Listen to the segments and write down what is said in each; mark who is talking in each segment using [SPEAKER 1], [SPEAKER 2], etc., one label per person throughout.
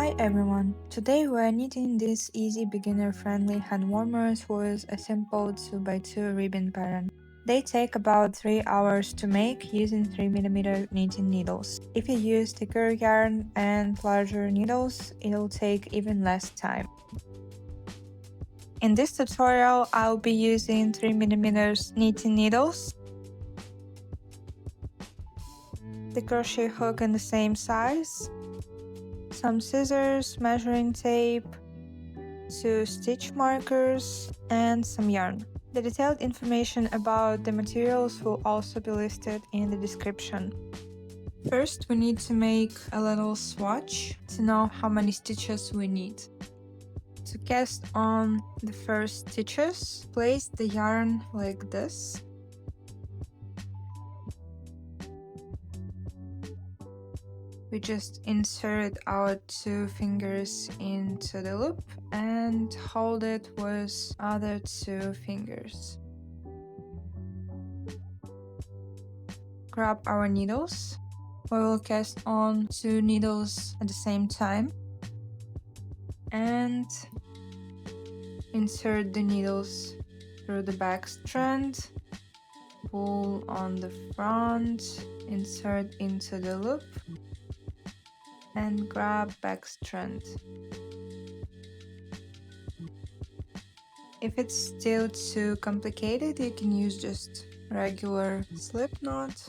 [SPEAKER 1] Hi everyone! Today we're knitting these easy beginner-friendly hand warmers with a simple 2x2 ribbon pattern. They take about 3 hours to make using 3mm knitting needles. If you use thicker yarn and larger needles, it'll take even less time. In this tutorial, I'll be using 3mm knitting needles, the crochet hook in the same size, some scissors, measuring tape, 2 stitch markers, and some yarn. The detailed information about the materials will also be listed in the description. First, we need to make a little swatch to know how many stitches we need. To cast on the first stitches, place the yarn like this. We just insert our 2 fingers into the loop and hold it with other 2 fingers. Grab our needles. We will cast on 2 needles at the same time and insert the needles through the back strand, pull on the front, insert into the loop, and grab back strand. If it's still too complicated, you can use just regular slip knot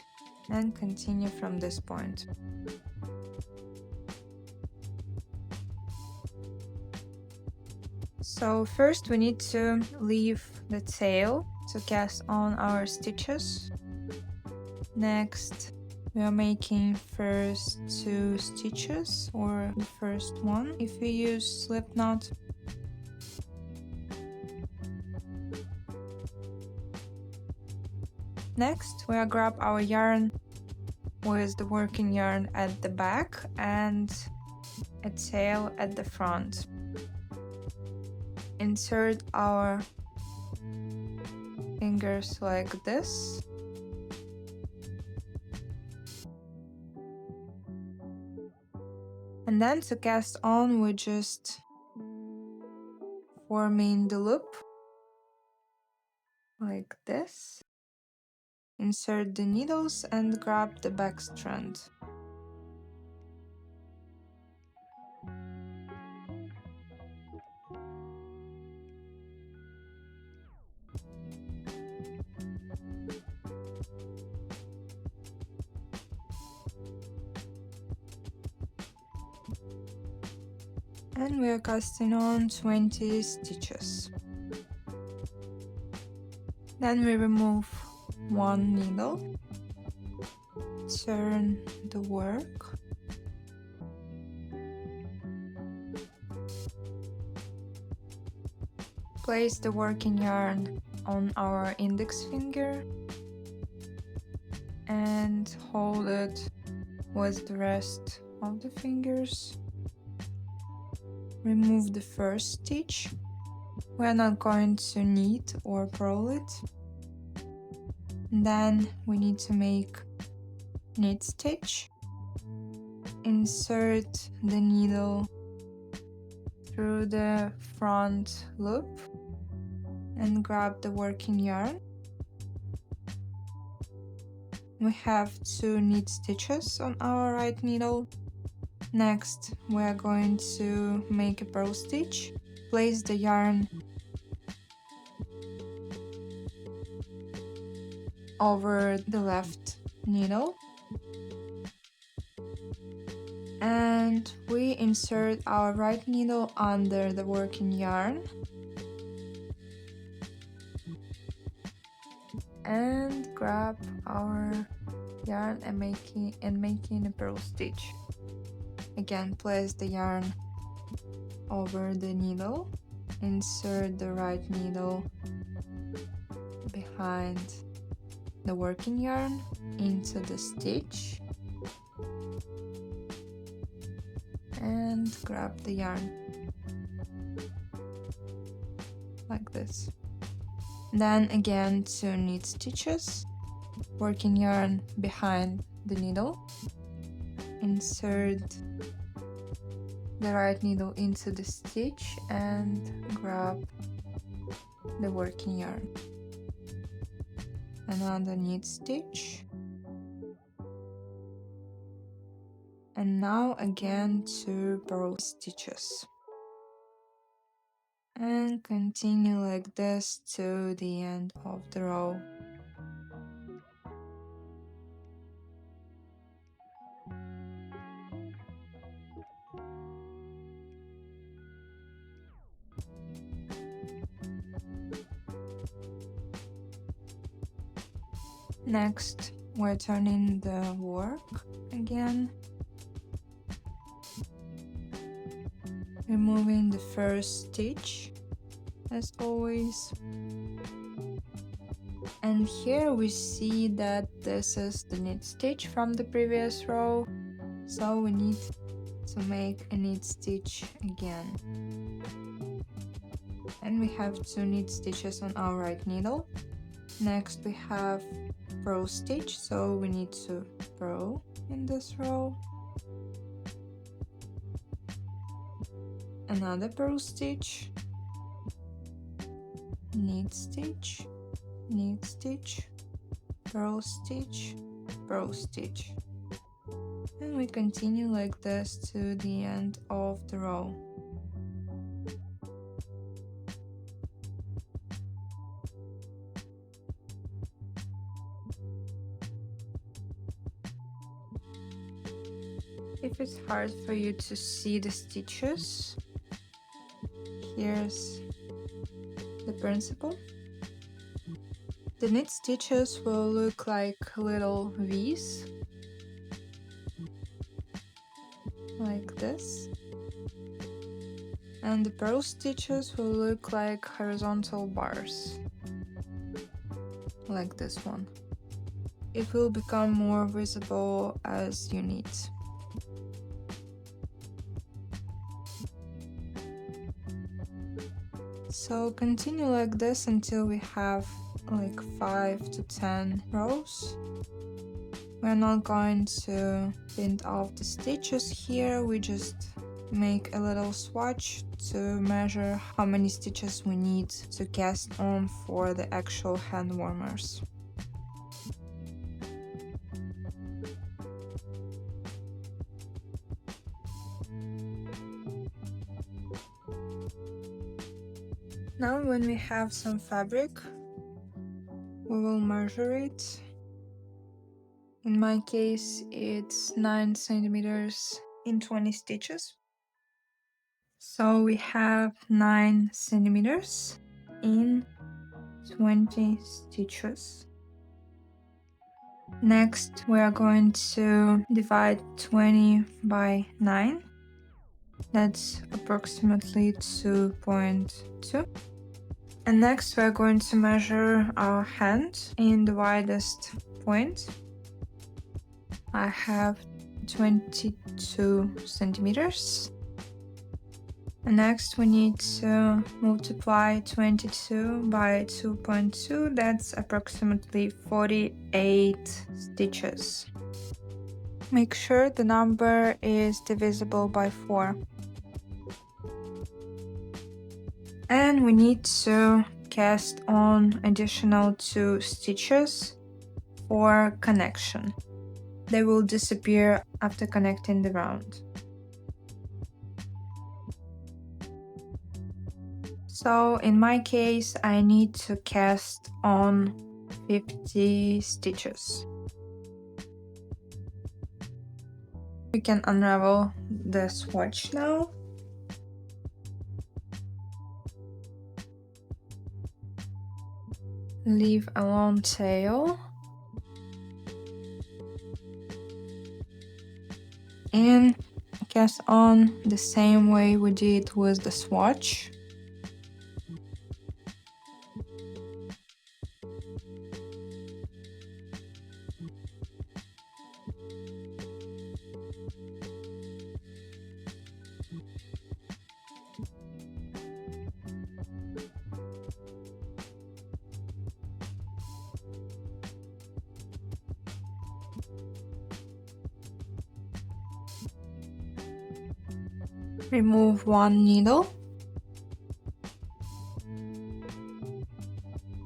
[SPEAKER 1] and continue from this point. So first we need to leave the tail to cast on our stitches. Next, we are making first 2 stitches, or the first one if we use slip knot. Next, we'll grab our yarn with the working yarn at the back and a tail at the front. Insert our fingers like this. And then to cast on, we just forming the loop like this. Insert the needles and grab the back strand. And we are casting on 20 stitches. Then we remove 1 needle, turn the work, place the working yarn on our index finger and hold it with the rest of the fingers. Remove the first stitch. We're not going to knit or purl it. Then we need to make knit stitch. Insert the needle through the front loop and grab the working yarn. We have 2 knit stitches on our right needle. Next, we are going to make a purl stitch. Place the yarn over the left needle and we insert our right needle under the working yarn and grab our yarn and making a purl stitch. Again, place the yarn over the needle, insert the right needle behind the working yarn into the stitch and grab the yarn like this. Then again 2 knit stitches, working yarn behind the needle, insert the right needle into the stitch and grab the working yarn. Another knit stitch. And now again 2 purl stitches. And continue like this to the end of the row. Next, we're turning the work again, removing the first stitch as always. And here we see that this is the knit stitch from the previous row, so we need to make a knit stitch again. And we have 2 knit stitches on our right needle. Next we have purl stitch, so we need to purl in this row. Another purl stitch, knit stitch, knit stitch, purl stitch, purl stitch. And we continue like this to the end of the row. If it's hard for you to see the stitches, here's the principle. The knit stitches will look like little V's, like this. And the purl stitches will look like horizontal bars, like this one. It will become more visible as you knit. So continue like this until we have like 5 to 10 rows. We're not going to pin off the stitches here, we just make a little swatch to measure how many stitches we need to cast on for the actual hand warmers. Now when we have some fabric, we will measure it. In my case, it's 9 centimeters in 20 stitches. So we have 9 centimeters in 20 stitches. Next, we are going to divide 20 by 9. That's approximately 2.2. And next we are going to measure our hand in the widest point. I have 22 centimeters. And next we need to multiply 22 by 2.2, that's approximately 48 stitches. Make sure the number is divisible by 4. And we need to cast on additional 2 stitches for connection. They will disappear after connecting the round. So in my case, I need to cast on 50 stitches. We can unravel the swatch now. Leave a long tail. And cast on the same way we did with the swatch. Remove one needle.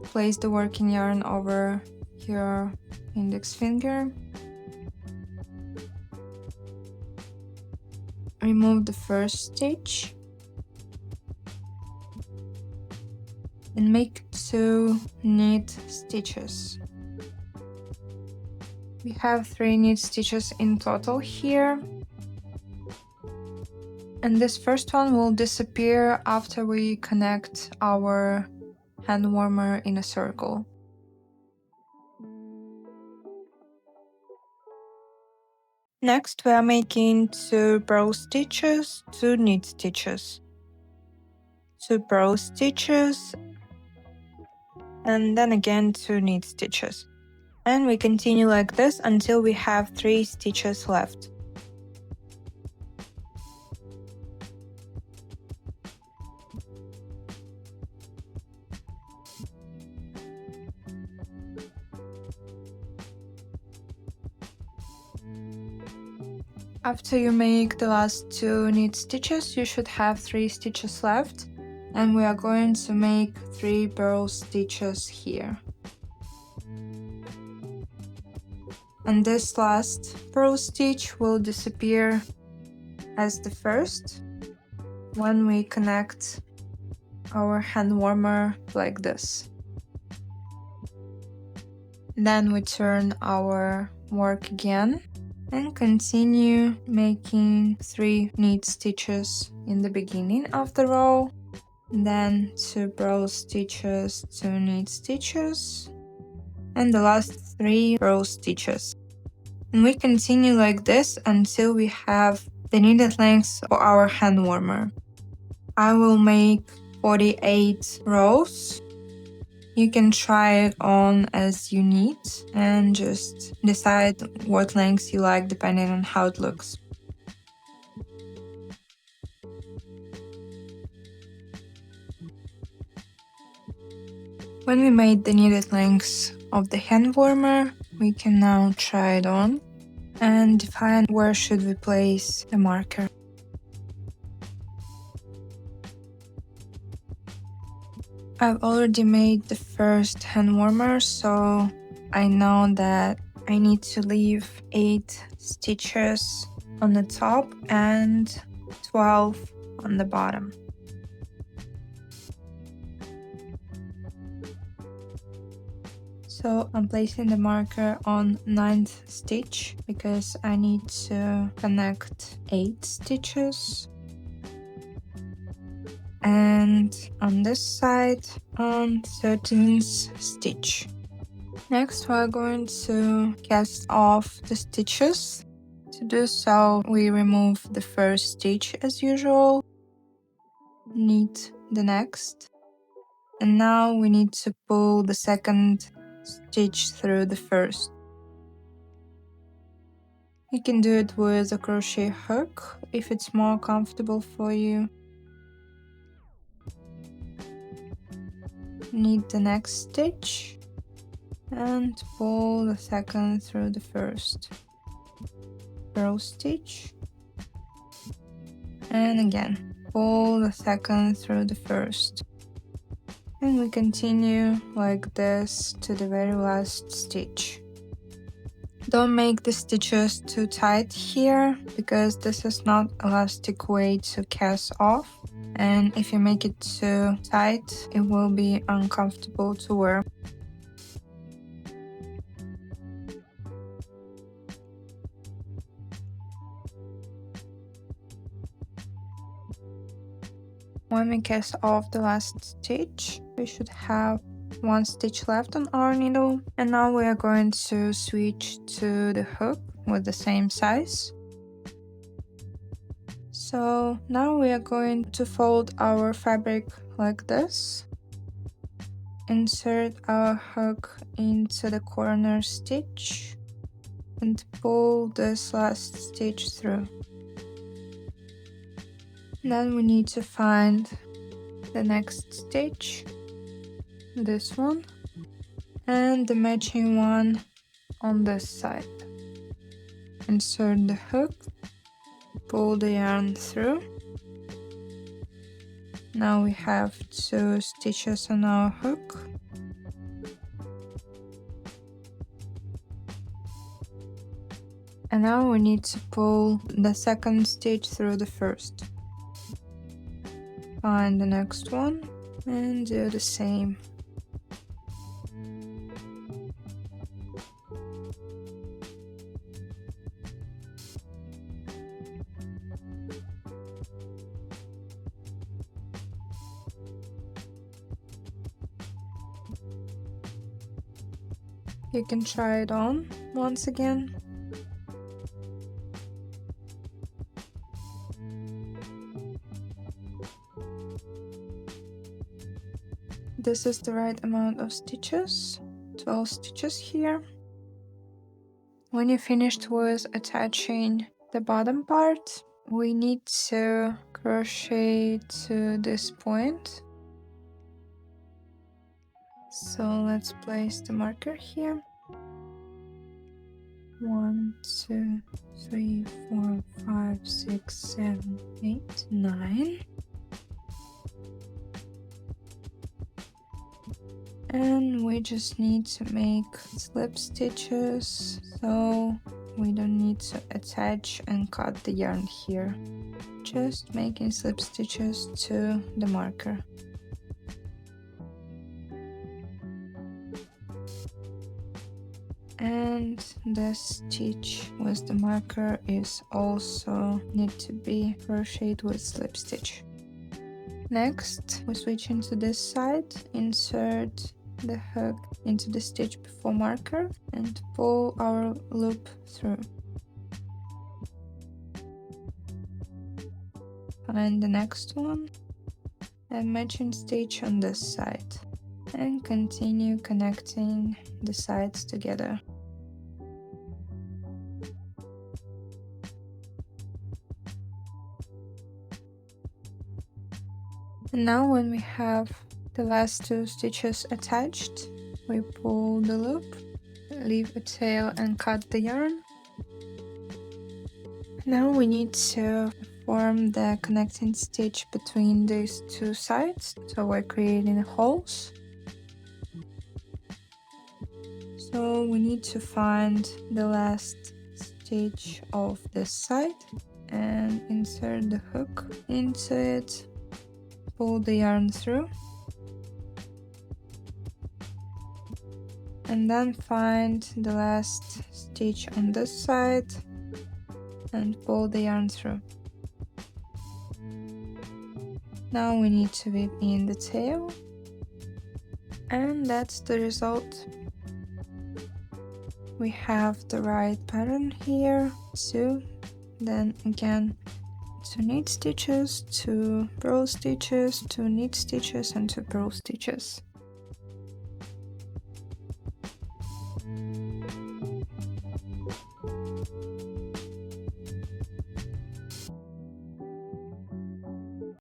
[SPEAKER 1] Place the working yarn over your index finger. Remove the first stitch and make 2 knit stitches. We have 3 knit stitches in total here. And this first one will disappear after we connect our hand warmer in a circle. Next, we are making 2 purl stitches, 2 knit stitches, 2 purl stitches, and then again 2 knit stitches. And we continue like this until we have 3 stitches left. After you make the last 2 knit stitches, you should have 3 stitches left, and we are going to make 3 purl stitches here. And this last purl stitch will disappear as the first when we connect our hand warmer like this. Then we turn our work again and continue making 3 knit stitches in the beginning of the row, then 2 purl stitches, 2 knit stitches, and the last 3 purl stitches. And we continue like this until we have the needed length for our hand warmer. I will make 48 rows. You can try it on as you need and just decide what length you like depending on how it looks. When we made the needed length of the hand warmer, we can now try it on and define where should we place the marker. I've already made the first hand warmer, so I know that I need to leave 8 stitches on the top and 12 on the bottom. So I'm placing the marker on 9th stitch because I need to connect 8 stitches. And on this side on 13th stitch. Next we are going to cast off the stitches. To do so, we remove the first stitch as usual, knit the next, and now we need to pull the second stitch through the first. You can do it with a crochet hook if it's more comfortable for you. Knit the next stitch and pull the second through the first. Purl stitch, and again pull the second through the first, and we continue like this to the very last stitch. Don't make the stitches too tight here because this is not elastic way to cast off, and if you make it too tight it will be uncomfortable to wear. When we cast off the last stitch, we should have 1 stitch left on our needle, and now we are going to switch to the hook with the same size. So now we are going to fold our fabric like this, insert our hook into the corner stitch and pull this last stitch through. Then we need to find the next stitch, this one, and the matching one on this side. Insert the hook, pull the yarn through, Now we have 2 stitches on our hook. And now we need to pull the second stitch through the first. Find the next one and do the same. You can try it on once again. This is the right amount of stitches, 12 stitches here. When you're finished with attaching the bottom part, we need to crochet to this point. So let's place the marker here. 1, 2, 3, 4, 5, 6, 7, 8, 9. And we just need to make slip stitches, so we don't need to attach and cut the yarn here. Just making slip stitches to the marker. And the stitch with the marker is also need to be crocheted with slip stitch. Next, we switch into this side, insert the hook into the stitch before marker and pull our loop through. Find the next one and matching stitch on this side and continue connecting the sides together. And now when we have the last 2 stitches attached, we pull the loop, leave a tail and cut the yarn. Now we need to form the connecting stitch between these 2 sides, so we're creating holes. So we need to find the last stitch of this side and insert the hook into it. Pull the yarn through and then find the last stitch on this side and pull the yarn through. Now we need to weave in the tail, and that's the result. We have the right pattern here, 2, then again 2 knit stitches, 2 purl stitches, 2 knit stitches and 2 purl stitches.